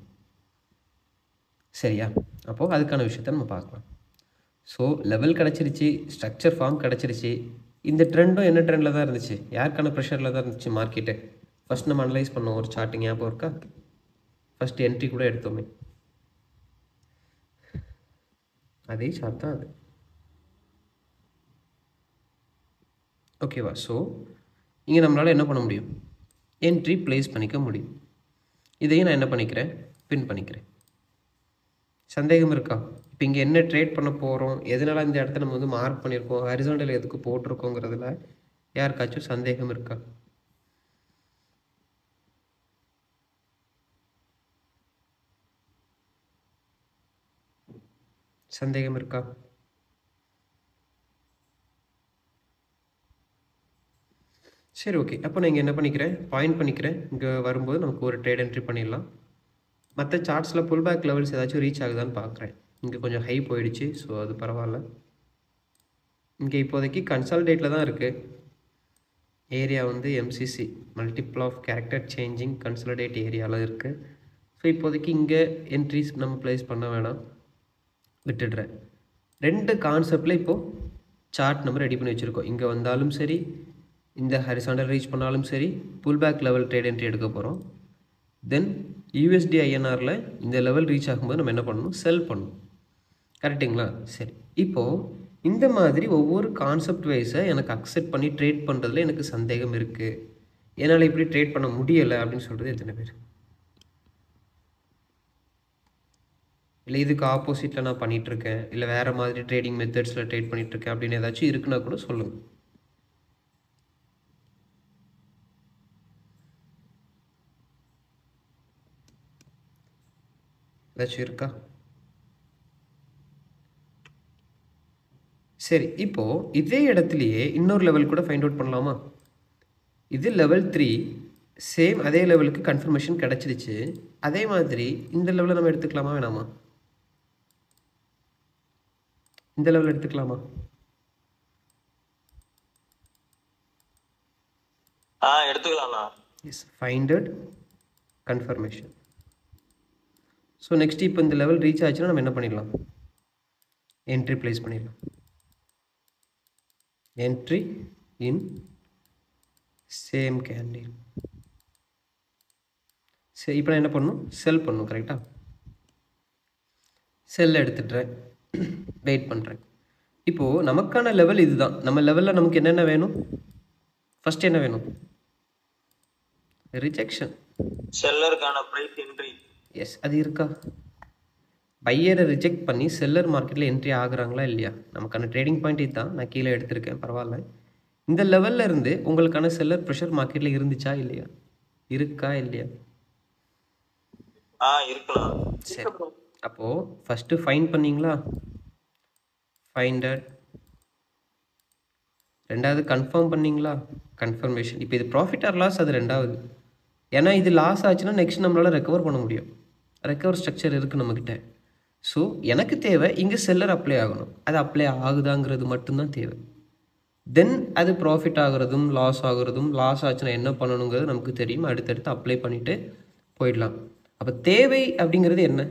சரியா? அப்போது அதுக்கான விஷயத்த நம்ம பார்க்கலாம். ஸோ லெவல் கிடச்சிருச்சு, ஸ்ட்ரக்சர் ஃபார்ம் கிடச்சிருச்சு. இந்த ட்ரெண்டும் என்ன ட்ரெண்டில் தான் இருந்துச்சு? யாருக்கான ப்ரெஷரில் தான் இருந்துச்சு மார்க்கெட்டு? ஃபஸ்ட் நம்ம அனலைஸ் பண்ணோம் ஒரு சார்ட்டிங் ஞாபகம் இருக்கா? ஃபஸ்ட்டு என்ட்ரி கூட எடுத்தோமே, அதே சார்ட் தான் அது. ஓகேவா? ஸோ இங்கே நம்மளால் என்ன பண்ண முடியும்? என்ட்ரி ப்ளேஸ் பண்ணிக்க முடியும். இதையும் நான் என்ன பண்ணிக்கிறேன்? பின் பண்ணிக்கிறேன். சந்தேகம் இருக்கா? இப்போ இங்கே என்ன ட்ரேட் பண்ண போகிறோம், எதனால இந்த இடத்த நம்ம வந்து மார்க் பண்ணியிருக்கோம், ஹரிசாண்டல் எதுக்கு போட்டிருக்கோங்கிறதுல யாருக்காச்சும் சந்தேகம் இருக்கா? சந்தேகம் இருக்கா? சரி, ஓகே. அப்போ நான் இங்கே என்ன பண்ணிக்கிறேன்? பாயிண்ட் பண்ணிக்கிறேன். இங்கே வரும்போது நமக்கு ஒரு ட்ரேட் என்ட்ரி பண்ணிடலாம். மற்ற சார்ட்ஸில் புல் பேக் லெவல்ஸ் ஏதாச்சும் ரீச் ஆகுதான்னு பார்க்குறேன். இங்கே கொஞ்சம் ஹை போயிடுச்சு, ஸோ அது பரவாயில்ல. இங்கே இப்போதைக்கு கன்சால்டேட்டில் தான் இருக்குது. ஏரியா வந்து MCC multiple of character changing consolidate ஏரியாவில் இருக்குது. ஸோ இப்போதைக்கு இங்கே என்ட்ரிஸ் நம்ம ப்ளேஸ் பண்ண வேணாம், விட்டுடுறேன். 2 கான்செப்டில் இப்போது சார்ட் நம்ம ரெடி பண்ணி வச்சுருக்கோம். இங்கே வந்தாலும் சரி, இந்த ஹரிசாண்டல் ரீச் பண்ணாலும் சரி, pullback level trade entry எடுக்க போகிறோம். தென் யூஎஸ்டி ஐஎன்ஆரில் இந்த லெவல் ரீச் ஆகும்போது நம்ம என்ன பண்ணணும்? செல் பண்ணணும். கரெக்டுங்களா? சரி, இப்போது இந்த மாதிரி ஒவ்வொரு கான்செப்ட் வைஸை எனக்கு அக்செப்ட் பண்ணி ட்ரேட் பண்ணுறதுல எனக்கு சந்தேகம் இருக்குது, என்னால் இப்படி ட்ரேட் பண்ண முடியலை அப்படின்னு சொல்கிறது எத்தனை பேர்? இல்லை இதுக்கு ஆப்போசிட்டில் நான் பண்ணிகிட்ருக்கேன், இல்லை வேறு மாதிரி ட்ரேடிங் மெத்தட்ஸில் ட்ரேட் பண்ணிகிட்ருக்கேன் அப்படின்னு ஏதாச்சும் இருக்குன்னா கூட சொல்லுங்கள். ஏதாச்சும் இருக்கா? சரி, இப்போது இதே இடத்துலையே இன்னொரு லெவல் கூட ஃபைண்ட் அவுட் பண்ணலாமா? இது லெவல் 3, சேம் அதே லெவலுக்கு கன்ஃபர்மேஷன் கிடச்சிருச்சு. அதே மாதிரி இந்த லெவலில் நம்ம எடுத்துக்கலாமா வேணாமா? இந்த லெவல் எடுத்துக்கலாமா? எடுத்துக்கலாம்ண்ணா. Yes, finded confirmation. So next இப்போ இந்த லெவல் ரீச் ஆச்சுன்னா நம்ம என்ன பண்ணிடலாம்? என்ட்ரி ப்ளேஸ் பண்ணிடலாம். Entry in same candle. சரி, இப்போ நான் என்ன பண்ணணும்? செல் பண்ணணும். கரெக்டாக செல் எடுத்துடுறேன், வெயிட் பண்ணுறேன். இப்போது நமக்கான லெவல் இதுதான். நம்ம லெவலில் நமக்கு என்னென்ன வேணும்? ஃபர்ஸ்ட் என்ன வேணும்? ரிஜெக்ஷன். செல்லருக்கான பிரைஸ் என்ட்ரி. எஸ், அது இருக்கா? பையரை ரிஜெக்ட் பண்ணி செல்லர் மார்க்கெட்டில் என்ட்ரி ஆகுறாங்களா இல்லையா? நமக்கான ட்ரேடிங் பாயிண்ட் இதுதான். நான் கீழே எடுத்திருக்கேன், பரவாயில்ல. இந்த லெவலில் இருந்து உங்களுக்கான செல்லர் ப்ரெஷர் மார்க்கெட்டில் இருந்துச்சா இல்லையா? இருக்கா இல்லையா? இருக்கலாம். சரி, அப்போது ஃபஸ்ட்டு ஃபைண்ட் பண்ணிங்களா? ஃபைண்டட். ரெண்டாவது கன்ஃபார்ம் பண்ணிங்களா? கன்ஃபர்மேஷன். இப்போ இது ப்ராஃபிட் ஆர் லாஸ், அது ரெண்டாவது. ஏன்னா இது லாஸ் ஆச்சுன்னா நெக்ஸ்ட் நம்மளால் ரெக்கவர் பண்ண முடியும். ரெக்கவர் ஸ்ட்ரக்சர் இருக்குது நம்மக்கிட்ட. ஸோ எனக்கு தேவை இங்கே செல்லர் அப்ளை ஆகணும். அது அப்ளை ஆகுதாங்கிறது மட்டும்தான் தேவை. தென் அது ப்ராஃபிட் ஆகுறதும் லாஸ் ஆகுறதும், லாஸ் ஆச்சுன்னா என்ன பண்ணணுங்கிறது நமக்கு தெரியும். அடுத்தடுத்து அப்ளை பண்ணிவிட்டு போயிடலாம். அப்போ தேவை அப்படிங்கிறது என்ன?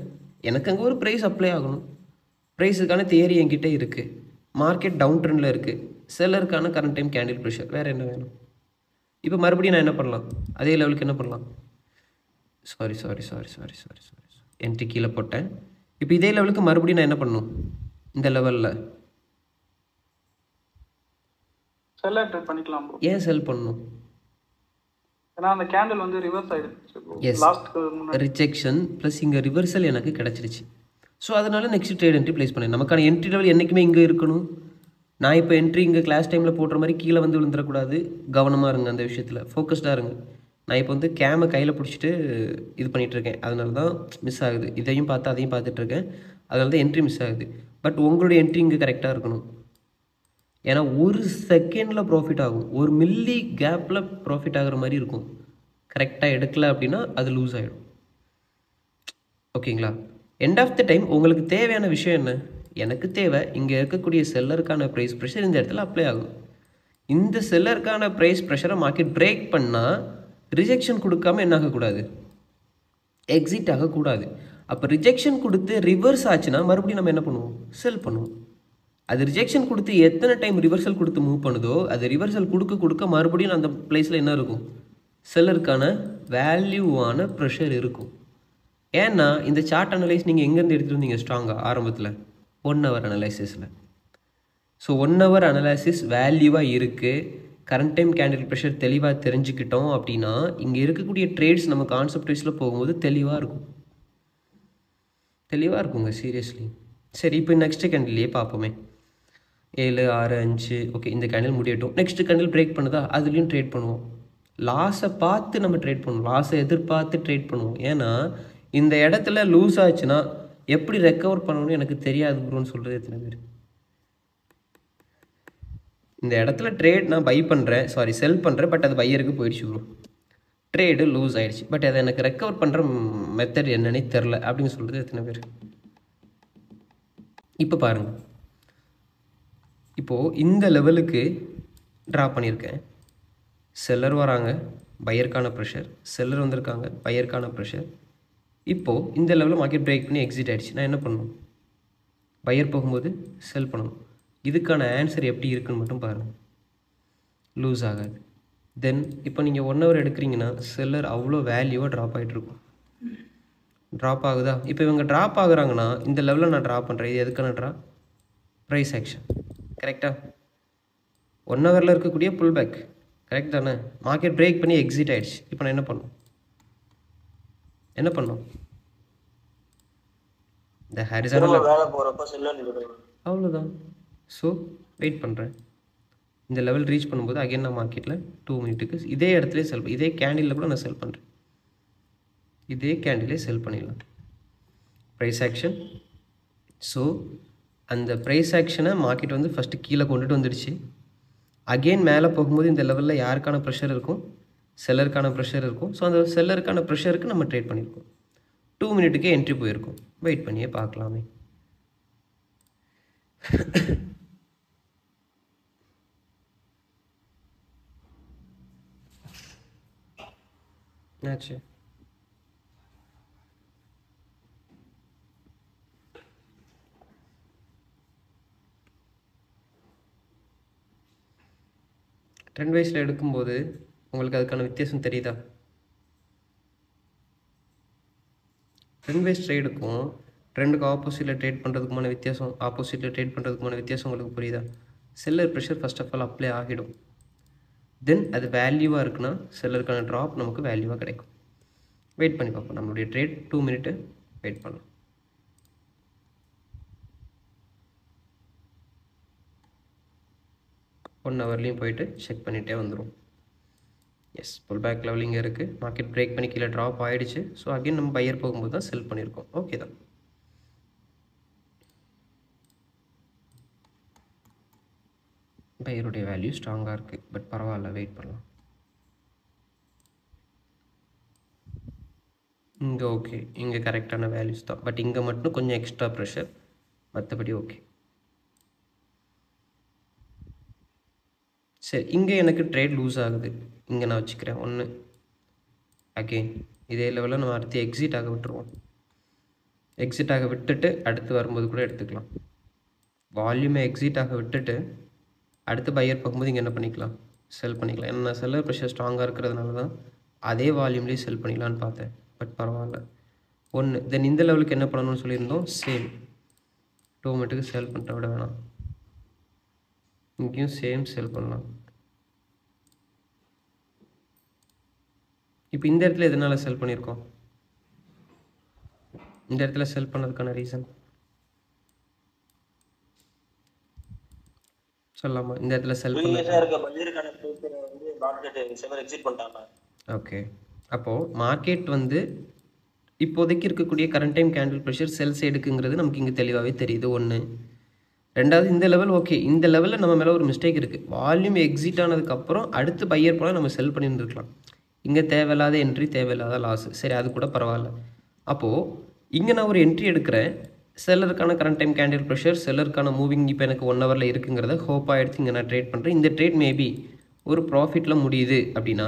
எனக்கு அங்கே ஒரு ப்ரைஸ் அப்ளை ஆகணும். ப்ரைஸுக்கான தியரி என்கிட்ட இருக்குது. மார்க்கெட் டவுன் ட்ரெண்டில் இருக்குது. செல்லருக்கான கரண்ட் டைம் கேண்டில் ப்ரெஷர். வேறு என்ன வேணும்? இப்போ மறுபடியும் நான் என்ன பண்ணலாம்? அதே லெவலுக்கு என்ன பண்ணலாம்? சாரி, என்ட்ரி கீழே போட்டேன். இப்போ இதே லெவலுக்கு மறுபடியும் நான் என்ன பண்ணணும்? இந்த லெவலில் செல்ல ட்ரேட் பண்ணிக்கலாம் ப்ரோ. ஏன் செல் பண்ணணும்? ஏன்னா அந்த கேண்டில் வந்து ரிவர்ஸ் ஆயிடுச்சு. எஸ், ரிஜெக்ஷன் ப்ளஸ் இங்கே ரிவர்சல் எனக்கு கிடச்சிருச்சு. ஸோ அதனால் நெக்ஸ்ட் ட்ரேட் என்ட்ரி ப்ளேஸ் பண்ணேன். நமக்கான என்ட்ரி லெவல் என்றைக்குமே இங்கே இருக்கணும். நான் இப்போ என்ட்ரி இங்கே கிளாஸ் டைமில் போடுற மாதிரி கீழே வந்து விழுந்துடக்கூடாது. கவனமாக இருங்க, அந்த விஷயத்தில் ஃபோக்கஸ்டாக இருங்க. நான் இப்போ வந்து கேமை கையில் பிடிச்சிட்டு இது பண்ணிகிட்ருக்கேன், அதனால தான் மிஸ் ஆகுது. இதையும் பார்த்து அதையும் பார்த்துட்ருக்கேன், அதனால தான் என்ட்ரி மிஸ் ஆகுது. பட் உங்களுடைய என்ட்ரி இங்கே கரெக்டாக இருக்கணும். ஏன்னா ஒரு செகண்டில் ப்ராஃபிட் ஆகும், ஒரு மில்லி கேப்பில் ப்ராஃபிட் ஆகிற மாதிரி இருக்கும். கரெக்டாக எடுக்கலை அப்படின்னா அது லூஸ் ஆகிடும். ஓகேங்களா? எண்ட் ஆஃப் த டைம் உங்களுக்கு தேவையான விஷயம் என்ன? எனக்கு தேவை இங்கே இருக்கக்கூடிய செல்லருக்கான ப்ரைஸ் ப்ரெஷர் இந்த இடத்துல அப்ளை ஆகும். இந்த செல்லருக்கான ப்ரைஸ் ப்ரெஷரை மார்க்கெட் பிரேக் பண்ணால் ரிஜெக்ஷன் கொடுக்காம என்ன ஆகக்கூடாது? எக்ஸிட் ஆகக்கூடாது. அப்போ ரிஜெக்ஷன் கொடுத்து ரிவர்ஸ் ஆச்சுன்னா மறுபடியும் நம்ம என்ன பண்ணுவோம்? செல் பண்ணுவோம். அது ரிஜெக்ஷன் கொடுத்து எத்தனை டைம் ரிவர்சல் கொடுத்து மூவ் பண்ணுதோ, அது ரிவர்சல் கொடுக்க மறுபடியும் அந்த பிளேஸில் என்ன இருக்கும்? செல்லருக்கான வேல்யூவான ப்ரெஷர் இருக்கும். ஏன்னா இந்த சார்ட் அனலைஸ் நீங்கள் எங்கேருந்து எடுத்துகிட்டு வந்தீங்க ஸ்ட்ராங்காக? ஆரம்பத்தில் 1 ஹவர் அனலைசிஸில். ஸோ 1 ஹவர் அனலைசிஸ் வேல்யூவாக இருக்குது. கரண்ட் டைம் கேண்டில் ப்ரெஷர் தெளிவாக தெரிஞ்சுக்கிட்டோம் அப்படின்னா இங்கே இருக்கக்கூடிய ட்ரேட்ஸ் நம்ம கான்செப்ட் வைஸில் போகும்போது தெளிவாக இருக்கும், தெளிவாக இருக்குங்க சீரியஸ்லி. சரி, இப்போ நெக்ஸ்ட் கேண்டில்லையே பார்ப்போமே. 7 6 5 ஓகே, இந்த கேண்டில் முடியட்டும். நெக்ஸ்ட் கேண்டில் பிரேக் பண்ணுதா, அதுலேயும் ட்ரேட் பண்ணுவோம். லாஸை பார்த்து நம்ம ட்ரேட் பண்ணுவோம், லாஸை எதிர்பார்த்து ட்ரேட் பண்ணுவோம். ஏன்னா இந்த இடத்துல லூஸ் ஆச்சுன்னா எப்படி ரெக்கவர் பண்ணணும்னு எனக்கு தெரியாது ப்ரோன்னு சொல்கிறது எத்தனை பேர்? இந்த இடத்துல ட்ரேட் நான் பை பண்ணுறேன், சாரி செல் பண்ணுறேன், பட் அது பையருக்கு போயிடுச்சு ப்ரோ, ட்ரேடு லூஸ் ஆயிடுச்சு, பட் அதை எனக்கு ரெக்கவர் பண்ணுற மெத்தட் என்னன்னே தெரில அப்படின்னு சொல்கிறது எத்தனை பேர்? இப்போ பாருங்கள், இப்போது இந்த லெவலுக்கு ட்ரா பண்ணியிருக்கேன். செல்லர் வராங்க, பையருக்கான ப்ரெஷர், செல்லர் வந்திருக்காங்க, பையருக்கான ப்ரெஷர். இப்போது இந்த லெவலில் மார்க்கெட் பிரேக் பண்ணி எக்ஸிட் ஆகிடுச்சு. நான் என்ன பண்ணணும்? பையர் போகும்போது செல் பண்ணணும். இதுக்கான ஆன்சர் எப்படி இருக்குன்னு மட்டும் பாருங்கள். லூஸ் ஆகாது. தென் இப்போ நீங்கள் 1 ஹவர் எடுக்கிறீங்கன்னா செல்லர் அவ்வளோ வேல்யூவாக ட்ராப் ஆகிட்ருக்கும். ட்ராப் ஆகுதா? இப்போ இவங்க ட்ராப் ஆகுறாங்கன்னா இந்த லெவலில் நான் ட்ராப் பண்ணுறேன். இது எதுக்கான ட்ரா? ப்ரைஸ் ஆக்ஷன், கரெக்டாக? 1 ஹவரில் இருக்கக்கூடிய புல் பேக், கரெக்ட் தானே? மார்க்கெட் பிரேக் பண்ணி எக்ஸிட் ஆகிடுச்சு. இப்போ நான் என்ன பண்ணணும்? என்ன பண்ணணும்? இந்த ஹாரிசானல் வேலை போறப்ப செல்லர் அவ்வளோதான். ஸோ வெயிட் பண்ணுறேன். இந்த லெவல் ரீச் பண்ணும்போது அகைன் நான் மார்க்கெட்டில் 2 மினிட்டுக்கு இதே இடத்துல செல், இதே கேண்டிலில் கூட நான் செல் பண்ணுறேன். இதே கேண்டிலே செல் பண்ணிடலாம். Price action. ஸோ அந்த ப்ரைஸ் ஆக்ஷனை மார்க்கெட் வந்து ஃபஸ்ட்டு கீழே கொண்டுட்டு வந்துடுச்சு. அகெயின் மேலே போகும்போது இந்த லெவலில் யாருக்கான ப்ரெஷர் இருக்கும்? செல்லருக்கான ப்ரெஷர் இருக்கும். ஸோ அந்த செல்லருக்கான ப்ரெஷருக்கு நம்ம ட்ரேட் பண்ணியிருக்கோம். 2 மினிட்டுக்கே என்ட்ரி போயிருக்கும். வெயிட் பண்ணியே பார்க்கலாமே. என்னாச்சு? ட்ரெண்ட் வைஸில் எடுக்கும்போது உங்களுக்கு அதுக்கான வித்தியாசம் தெரியுதா? ட்ரெண்ட் வைஸ் ட்ரேடுக்கும் ட்ரெண்டுக்கு ஆப்போசிட்டில் ட்ரேட் பண்ணுறதுக்குமான வித்தியாசம், ஆப்போசிட்டில் ட்ரேட் பண்ணுறதுக்குமான வித்தியாசம் உங்களுக்கு புரியுதா? Seller pressure first of all apply ஆகிடும். தென் அது வேல்யூவாக இருக்குன்னா செல்லருக்கான ட்ராப் நமக்கு வேல்யூவாக கிடைக்கும். வெயிட் பண்ணி பார்ப்போம். நம்மளுடைய ட்ரேட் 2 மினிட்டு வெயிட் பண்ணலாம். ஒன் ஹவர்லேயும் போயிட்டு செக் பண்ணிகிட்டே வந்துடும். எஸ், புல் பேக் லெவல் இங்கே இருக்குது. மார்க்கெட் பிரேக் பண்ணி கீழே ட்ராப் ஆகிடுச்சு. ஸோ அகைன் நம்ம பையர் போகும்போது தான் செல் பண்ணியிருக்கோம். ஓகே தான். பையருடைய வேல்யூ ஸ்ட்ராங்காக இருக்குது, பட் பரவாயில்ல, வெயிட் பண்ணலாம். இங்கே ஓகே, இங்கே கரெக்டான வேல்யூஸ் தான், பட் இங்கே மட்டும் கொஞ்சம் எக்ஸ்ட்ரா ப்ரெஷர், மற்றபடி ஓகே. சரி, இங்கே எனக்கு ட்ரேட் லூஸ் ஆகுது. இங்கே நான் வச்சுக்கிறேன் 1. அகெயின் இதே லெவலில் நம்ம அடுத்து எக்ஸிட் ஆக விட்டுருவோம். எக்ஸிட் ஆக விட்டுட்டு அடுத்து வரும்போது கூட எடுத்துக்கலாம். வால்யூமை எக்ஸிட் ஆக விட்டுட்டு அடுத்து பையர் போகும்போது இங்கே என்ன பண்ணிக்கலாம்? செல் பண்ணிக்கலாம். ஏன்னா நான் செல்லர் ப்ரெஷர் ஸ்ட்ராங்காக இருக்கிறதுனால தான் அதே வால்யூம்லேயே செல் பண்ணிக்கலான்னு பார்த்தேன், பட் பரவாயில்ல. 1 தென் இந்த லெவலுக்கு என்ன பண்ணணும்னு சொல்லியிருந்தோம்? சேம் 2 மினிட்டுக்கு செல் பண்ணுற விட வேணாம், இங்கேயும் சேம் செல் பண்ணலாம். இப்போ இந்த இடத்துல எதனால் செல் பண்ணியிருக்கோம்? இந்த இடத்துல செல் பண்ணதுக்கான ரீசன் சொல்லலாமா? இந்த இடத்துல செல் ஓகே. அப்போது மார்க்கெட் வந்து இப்போதைக்கு இருக்கக்கூடிய கரண்ட் டைம் கேண்டில் ப்ரெஷர் செல் சைடுக்குங்கிறது நமக்கு இங்கே தெளிவாகவே தெரியுது. 1. 2வது இந்த லெவல் ஓகே, இந்த லெவலில் நம்ம மேலே ஒரு மிஸ்டேக் இருக்குது. வால்யூம் எக்ஸிட் ஆனதுக்கப்புறம் அடுத்து பையர் போனால் நம்ம செல் பண்ணியிருந்துருக்கலாம். இங்கே தேவையில்லாத என்ட்ரி, தேவையில்லாத லாஸ். சரி, அது கூட பரவாயில்ல. அப்போது இங்கே நான் ஒரு என்ட்ரி எடுக்கிறேன். செல்லருக்கான கரண்ட் டைம் கேண்டில் ப்ரெஷர், செல்லருக்கான மூவிங் இப்போ எனக்கு 1 ஹவரில் இருக்குங்கிறத ஹோப்பாக எடுத்து இங்கே நான் ட்ரேட் பண்ணுறேன். இந்த ட்ரேட் மேபி ஒரு ப்ராஃபிட்டில் முடியுது அப்படின்னா,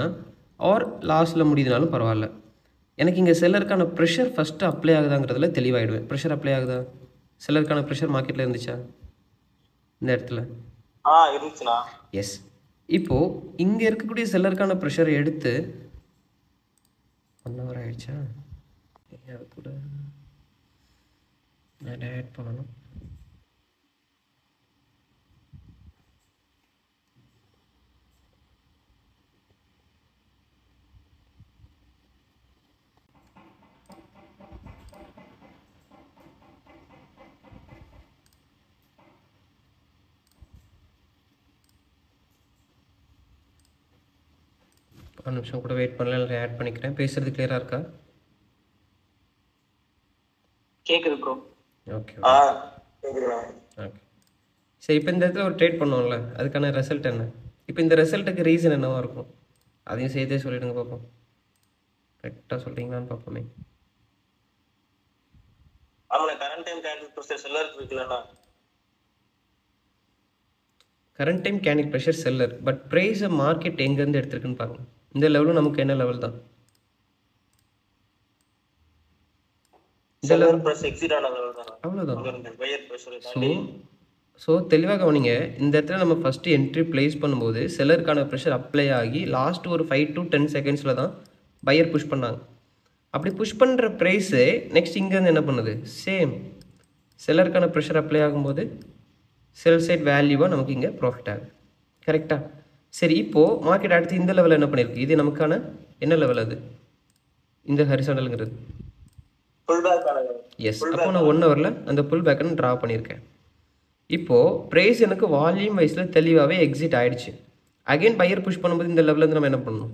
ஆர் லாஸில் முடியுதுனாலும் பரவாயில்ல. எனக்கு இங்கே செல்லருக்கான ப்ரெஷர் ஃபஸ்ட்டு அப்ளை ஆகுதாங்கிறதுல தெளிவாகிடுவேன். ப்ரெஷர் அப்ளை ஆகுதா? செல்லருக்கான ப்ரெஷர் மார்க்கெட்டில் இருந்துச்சா இந்த இடத்துல? இருந்துச்சுண்ணா. எஸ். இப்போது இங்கே இருக்கக்கூடிய செல்லருக்கான ப்ரெஷரை எடுத்து 1 ஹவர் ஆகிடுச்சா? அது கூட நான் ஆட் பண்ணணும். ஒரு நிமிஷம் கூட வெயிட் பண்ணல, ஆட் பண்ணிக்கிறேன். பேசுறது கிளியராக இருக்கா? கேக்குது ப்ரோ. ஓகே ஆ ஓகே கேக்குதுண்ணா. ஓகே. சரி, இப்போ இந்த இடத்துல ஒரு ட்ரேட் பண்ணுவோம்ல, அதுக்கான ரிசல்ட் என்ன? இப்போ இந்த ரிசல்ட்டுக்கு ரீசன் என்னவா இருக்கும்? அதையும் சேர்த்தே சொல்லிடுங்க பார்ப்போம். கரெக்டாக சொல்கிறீங்களான்னு பார்ப்போமே. ஆமாண்ணா, கரண்ட் டைம் கேண்டில் ப்ரெஷர் செல்லருக்கு இருக்குல்லண்ணா. Current time candle pressure seller, but ப்ரைஸை மார்க்கெட் எங்கேருந்து எடுத்திருக்குன்னு பாருங்க. இந்த லெவலும் நமக்கு என்ன லெவல் தான்? இந்த செல்லர் லெவல் ப்ளஸ் எக்ஸிட் ஆன லெவல் தானா? அவ்வளோதான். பையர் ப்ரெஷர் ஸோ தாண்டி தெளிவாக கவனிங்க. இந்த இடத்துல நம்ம ஃபஸ்ட்டு என்ட்ரி ப்ளேஸ் பண்ணும்போது செல்லருக்கான ப்ரெஷர் அப்ளை ஆகி லாஸ்ட் ஒரு 5 to 10 செகண்ட்ஸில் தான் பையர் புஷ் பண்ணாங்க. அப்படி புஷ் பண்ணுற ப்ரைஸு நெக்ஸ்ட் இங்கேருந்து என்ன பண்ணுது? சேம் செல்லருக்கான ப்ரெஷர் அப்ளை ஆகும்போது செல் சைட் வேல்யூவாக நமக்கு இங்கே ப்ராஃபிட் ஆகுது. கரெக்டாக? சரி, இப்போது மார்க்கெட் அடுத்து இந்த லெவலில் என்ன பண்ணியிருக்கு? இது நமக்கான என்ன லெவல்? அது இந்த ஹரிசாண்டலுங்கிறது ஃபுல் பேக் ஆன level. எஸ். அப்போ நான் 1 ஹவரில் அந்த புல் பேக்கை ட்ரா பண்ணியிருக்கேன். இப்போது ப்ரைஸ் எனக்கு வால்யூம் வைஸில் தெளிவாகவே எக்ஸிட் ஆகிடுச்சு. அகைன் பையர் புஷ் பண்ணும்போது இந்த லெவலேருந்து நம்ம என்ன பண்ணணும்?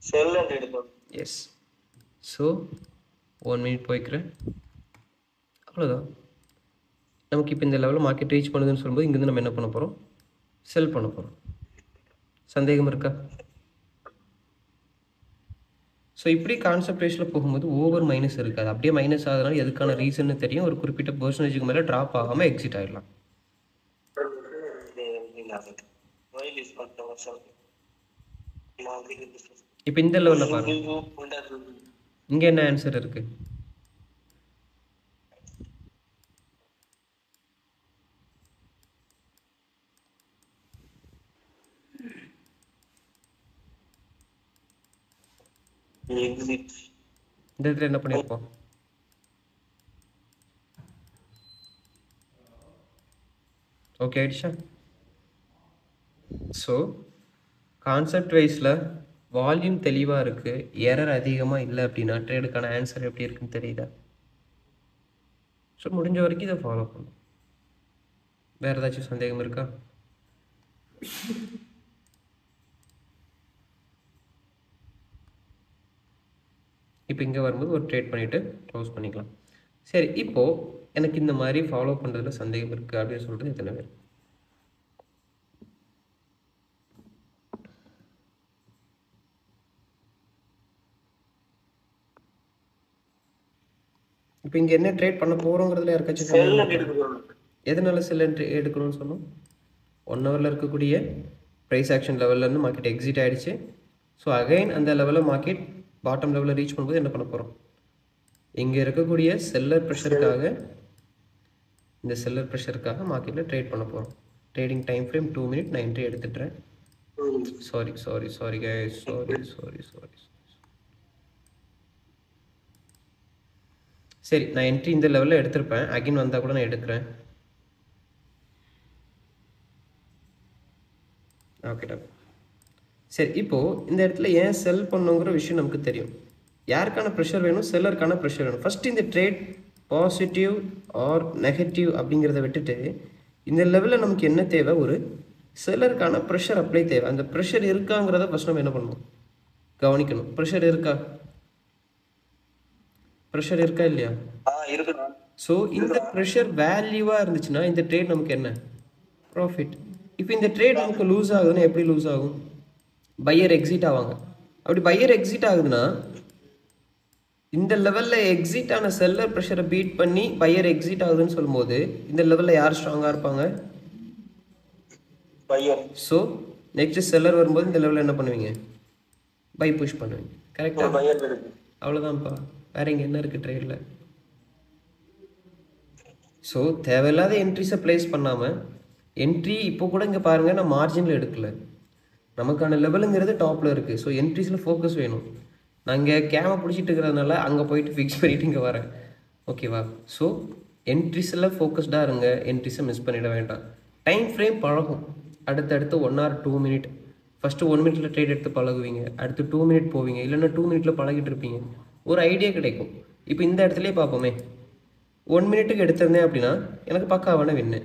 செல் அண்ட் எடுக்கணும். எஸ். ஸோ 1 மினிட் போய்க்கிறேன். அவ்வளோதான். நமக்கு இப்போ இந்த லெவலில் மார்க்கெட் ரீச் பண்ணுதுன்னு சொல்லும்போது இங்கேருந்து நம்ம என்ன பண்ண போகிறோம்? செல் பண்ண போகிறோம். சந்தேகம் இருக்கா? ஸோ இப்படி கான்செப்ட் வைஸில் போகும்போது ஓவர் மைனஸ் இருக்காது. அப்படியே மைனஸ் ஆகுதுனால எதுக்கான ரீசன்னு தெரியும். ஒரு குறிப்பிட்ட பர்சன்டேஜுக்கு மேலே ட்ராப் ஆகாமல் எக்ஸிட் ஆகிடலாம். இப்போ இந்த லெவலில் பாருங்க, இங்கே என்ன ஆன்சர் இருக்குது? இந்த இடத்துல என்ன பண்ணியிருப்போம்? ஓகே ஆயிடுச்சா? ஸோ கான்செப்ட் வைஸில் வால்யூம் தெளிவாக இருக்குது, எரர் அதிகமாக இல்லை அப்படின்னா ட்ரேடுக்கான ஆன்சர் எப்படி இருக்குன்னு தெரியுதா? ஸோ முடிஞ்ச வரைக்கும் இதை ஃபாலோ பண்ணும். வேறு ஏதாச்சும் சந்தேகம் இருக்கா? இப்போ இங்கே வரும்போது ஒரு ட்ரேட் பண்ணிவிட்டு க்ளோஸ் பண்ணிக்கலாம். சரி, இப்போது எனக்கு இந்த மாதிரி ஃபாலோ பண்ணுறதுல சந்தேகம் இருக்குது அப்படின்னு சொல்கிறது எத்தனை பேர்? இப்போ இங்கே என்ன ட்ரேட் பண்ண போகிறோங்கிறதுல யாருக்காச்சும் எதனால செல் எடுக்கணும்னு சொன்னோம்? 1 ஹவரில் இருக்கக்கூடிய ப்ரைஸ் ஆக்ஷன் லெவல்லேருந்து மார்க்கெட் எக்ஸிட் ஆகிடுச்சு. ஸோ அகைன் அந்த லெவலில் மார்க்கெட் பாட்டம் லெவலில் ரீச் பண்ணும்போது என்ன பண்ண போகிறோம்? இங்கே இருக்கக்கூடிய செல்லர் ப்ரெஷருக்காக, இந்த செல்லர் ப்ரெஷருக்காக மார்க்கெட்டில் ட்ரேட் பண்ண போகிறோம். Trading time frame 2 minute. நான் என்ட்ரி எடுத்துட்டுறேன். Sorry guys, sorry. சரி, நான் என்ட்ரி இந்த லெவலில் எடுத்திருப்பேன். அகைன் வந்தால் கூட நான் எடுக்கிறேன். ஓகேடா. சரி, இப்போது இந்த இடத்துல ஏன் செல் பண்ணுங்கிற விஷயம் நமக்கு தெரியும். யாருக்கான ப்ரெஷர் வேணும்? செல்லருக்கான ப்ரெஷர் வேணும். ஃபஸ்ட்டு இந்த ட்ரேட் பாசிட்டிவ் ஆர் நெகட்டிவ் அப்படிங்கிறத விட்டுட்டு இந்த லெவலில் நமக்கு என்ன தேவை? ஒரு செல்லருக்கான ப்ரெஷர் அப்ளை தேவை. அந்த ப்ரெஷர் இருக்காங்கிறத ஃபஸ்ட் நம்ம என்ன பண்ணணும்? கவனிக்கணும். ப்ரெஷர் இருக்கா? ப்ரெஷர் இருக்கா இல்லையா? ஸோ இந்த ப்ரெஷர் வேல்யூவாக இருந்துச்சுன்னா இந்த ட்ரேட் நமக்கு என்ன? ப்ராஃபிட். இப்போ இந்த ட்ரேட் நமக்கு லூஸ் ஆகுதுன்னா எப்படி லூஸ் ஆகும்? பையர் எக்ஸிட் ஆவாங்க. அப்படி பையர் எக்ஸிட் ஆகுதுன்னா இந்த லெவலில் எக்ஸிட் ஆன செல்லர் ப்ரெஷரை பீட் பண்ணி பையர் எக்ஸிட் ஆகுதுன்னு சொல்லும்போது இந்த லெவலில் யார் ஸ்ட்ராங்காக இருப்பாங்க? பையர். ஸோ நெக்ஸ்ட் செல்லர் வரும்போது இந்த லெவலில் என்ன பண்ணுவீங்க? பை புஷ் பண்ணுவீங்க. கரெக்டாக? அவ்வளோதான்ப்பா. வேறு இங்கே என்ன இருக்குது ட்ரேடில்? ஸோ தேவையில்லாத என்ட்ரிஸை ப்ளேஸ் பண்ணாமல், என்ட்ரி இப்போ கூட இங்கே பாருங்கள், நான் மார்ஜினில் எடுக்கலை. நமக்கான லெவலுங்கிறது டாப்பில் இருக்குது. ஸோ என்ட்ரிஸில் ஃபோக்கஸ் வேணும். நான் இங்கே கேமை பிடிச்சிட்டு இருக்கிறதுனால அங்கே போயிட்டு ஃபிக்ஸ் பண்ணிவிட்டு இங்கே வரேன். ஓகேவா? ஸோ என்ட்ரிஸில் ஃபோக்கஸ்டாக இருங்க. என்ட்ரிஸை மிஸ் பண்ணிட வேண்டாம். டைம் ஃப்ரேம் பழகும். அடுத்தடுத்து 1 or 2 மினிட். ஃபஸ்ட்டு 1 மினிட்ல ட்ரேட் எடுத்து பழகுவீங்க. அடுத்து 2 மினிட் போவீங்க. இல்லைன்னா 2 மினிட்ல பழகிட்டு இருப்பீங்க. ஒரு ஐடியா கிடைக்கும். இப்போ இந்த இடத்துலேயே பார்ப்போமே, 1 மினிட்டுக்கு எடுத்திருந்தேன் அப்படின்னா எனக்கு பக்காவான வின்னு.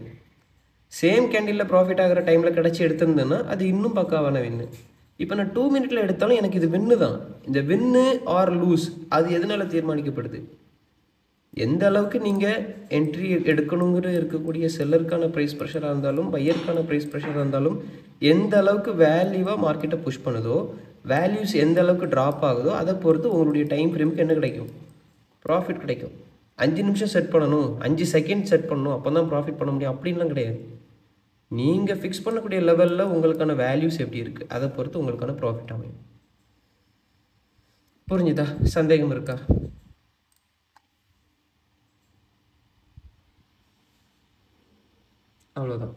சேம் கேண்டிலில் ப்ராஃபிட் ஆகிற டைமில் கிடச்சி எடுத்திருந்தேன்னா அது இன்னும் பக்காவான வின்னு. இப்போ நான் 2 மினிட்ல எடுத்தாலும் எனக்கு இது வின்னு தான். இந்த வின்னு ஆர் லூஸ் அது எதனால் தீர்மானிக்கப்படுது? எந்த அளவுக்கு நீங்கள் என்ட்ரி எடுக்கணுங்கிற இருக்கக்கூடிய செல்லருக்கான ப்ரைஸ் ப்ரெஷராக இருந்தாலும் பையருக்கான ப்ரைஸ் ப்ரெஷராக இருந்தாலும் எந்த அளவுக்கு வேல்யூவாக மார்க்கெட்டை புஷ் பண்ணுதோ, வேல்யூஸ் எந்த அளவுக்கு ட்ராப் ஆகுதோ அதை பொறுத்து உங்களுடைய டைம் ஃப்ரேமுக்கு என்ன கிடைக்கும்? ப்ராஃபிட் கிடைக்கும். 5 நிமிஷம் செட் பண்ணணும், 5 செகண்ட் செட் பண்ணணும், அப்போ தான் ப்ராஃபிட் பண்ண முடியும் அப்படின்லாம் கிடையாது. நீங்கள் ஃபிக்ஸ் பண்ணக்கூடிய லெவலில் உங்களுக்கான வேல்யூஸ் எப்படி இருக்குது அதை பொறுத்து உங்களுக்கான ப்ராஃபிட் அமையும். புரிஞ்சுதா? சந்தேகம் இருக்கா? அவ்வளோதான்.